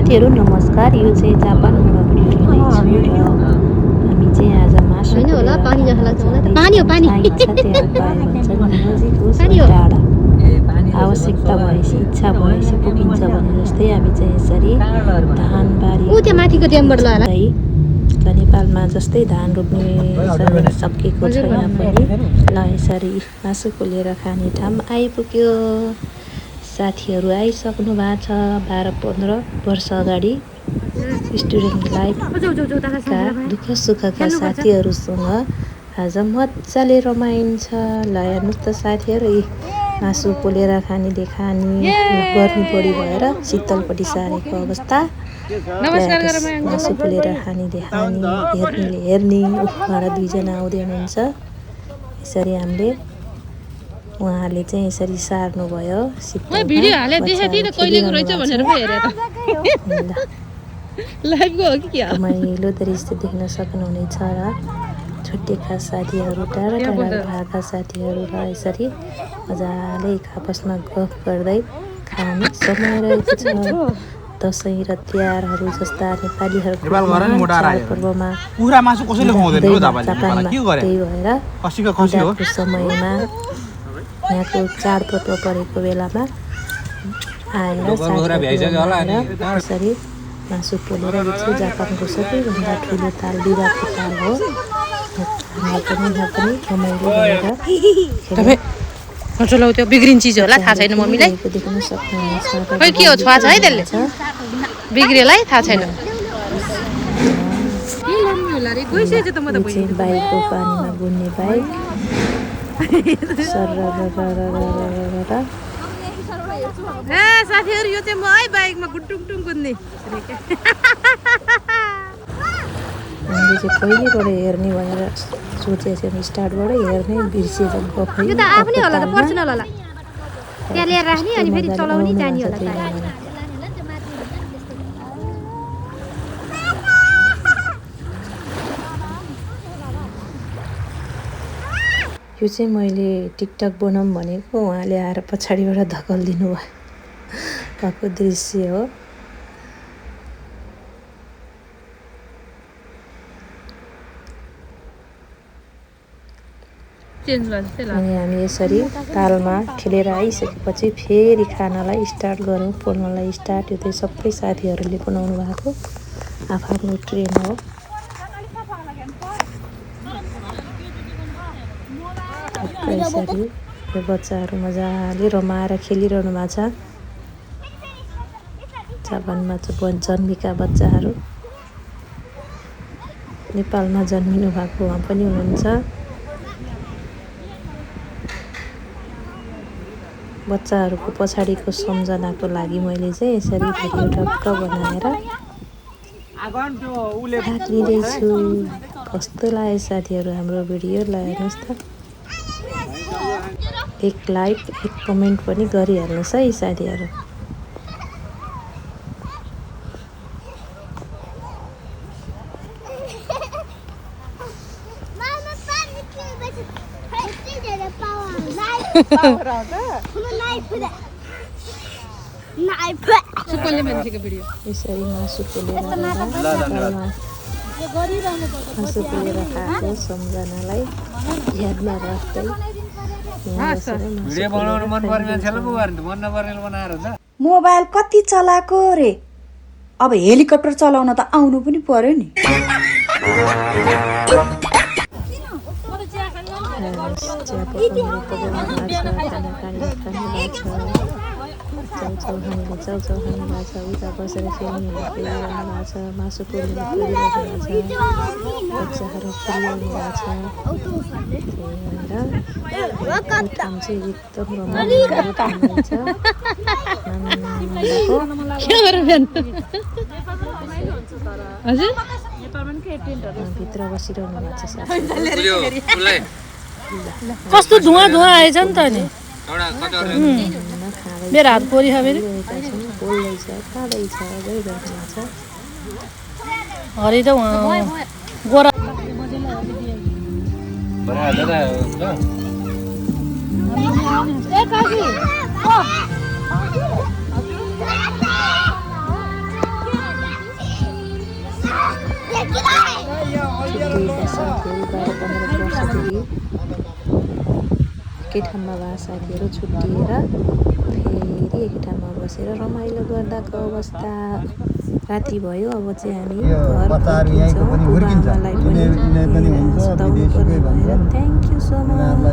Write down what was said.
साथीहरू नमस्कार। यो चाहिँ जापानबाट भिडियो ल्याइछु र हामी चाहिँ आज मासु होला पानी जस्तो लाग्छ मलाई त। पानी हो पानी। नजिक होस् टाढा आवश्यकता भएपछि इच्छा भएपछि पुगिन्छ भने जस्तै हामी चाहिँ यसरी धानबारी ऊ त्यो माथिको ड्यामबाट ल नेपालमा जस्तै धान रोप्ने सकेको छ यहाँ पनि ल यसरी मासु पोलेर खाने ठाउँ आइपुग्यो। साथीहरू आइसक्नु भएको छ 12-15 वर्ष अगाडि स्टुडेन्ट लाइफका दुःख सुखका साथीहरूसँग आज मजाले रमाइन्छ। ल हेर्नुहोस् त साथीहरू मासु पोलेर खाने गर्मी बढी भएर शीतलपट्टि सारेको अवस्था। मासु पोलेर खाने हेर्ने उहाँबाट 2 जना आउँदै हुनुहुन्छ। यसरी हामीले उहाँहरूले चाहिँ यसरी सार्नु भयो रमाइलो दृश्य देख्न सक्नुहुनेछ र छुट्टिएका साथीहरू टाढा भएका साथीहरू र यसरी मजाले आपसमा गफ गर्दै खाने समय रहेको छ। दसैँ र तिहारहरू जस्ता नेपालीहरूको पर्वमा त्यही भएर समयमा यहाँको चाडपर्व परेको बेलामा आएर यसरी मासु पोलेर यो चाहिँ जापानको सबैभन्दा ठुलो ताल विवाहको ताल हो। यहाँ पनि रमाइलो गरेर त्यो बिग्रिने चिज होला थाहा छैन मम्मीलाई। देख्न सक्नुहुनेछ खै के हो छुवा छ है त्यसले बिग्रेलाई थाहा छैन। बाइकको पानीमा बुन्ने बाइक साथीहरू यो चाहिँ म है बाइकमा गुटुङटुङ कुद्ने हामीले चाहिँ पहिलेबाट हेर्ने भनेर सोचेको थियौँ स्टार्टबाटै हेर्ने बिर्सिएको यो त आफ्नै होला त पर्सनल होला त्यहाँ ल्याएर राख्ने अनि फेरि चलाउने जाने होला। यो चाहिँ मैले टिकटक बनाऊँ भनेको उहाँले आएर पछाडिबाट धकलिदिनु भएको दृश्य हो। अनि हामी यसरी तालमा खेलेर आइसकेपछि फेरि खानालाई स्टार्ट गरौँ पोल्नलाई स्टार्ट। यो चाहिँ सबै साथीहरूले बनाउनु भएको आफ्नो ट्रेन हो। यसरी यो बच्चाहरू मजाले रमाएर खेलिरहनु भएको छ। जापानमा जन्मेका बच्चाहरू नेपालमा जन्मिनु भएको उहाँ पनि हुनुहुन्छ। बच्चाहरूको पछाडिको सम्झनाको लागि मैले चाहिँ यसरी भिडियो टक्क बनाएर राखिदिँदैछु। कस्तो लाग्यो साथीहरू हाम्रो भिडियो हेर्नुहोस् त। एक लाइक एक कमेन्ट पनि गरिहाल्नुहोस् है साथीहरू। यसरी मासु पोलेर खाएको सम्झनालाई यादमा राख्दै मोबाइल कति चलाएको रे, अब हेलिकप्टर चलाउन त आउनु पनि पर्यो नि। चाउचाउ खानु भएको छ उता बसेर खेल्ने भएको छ। मासु पोल्नु बच्चाहरू खेलिरहनु भएको छ। ठाउँ चाहिँ एकदम रमाइलो छ। भित्र बसिरहनु भएको छ। कस्तो धुवा आएछ नि त नि मेरो हात पोरिछ फेरि हरि त गोरा साथीहरू 12-15 वर्षदेखि एकै ठाउँमा भए साथीहरू छुट्टिएर फेरि एकै ठाउँमा बसेर रमाइलो गर्दाको अवस्था। राति भयो, अब चाहिँ हामी घर फर्किन्छौँ। बुबाआमालाई पनि सुताउनु पर्ने भएर थ्याङ्क यू सो मच।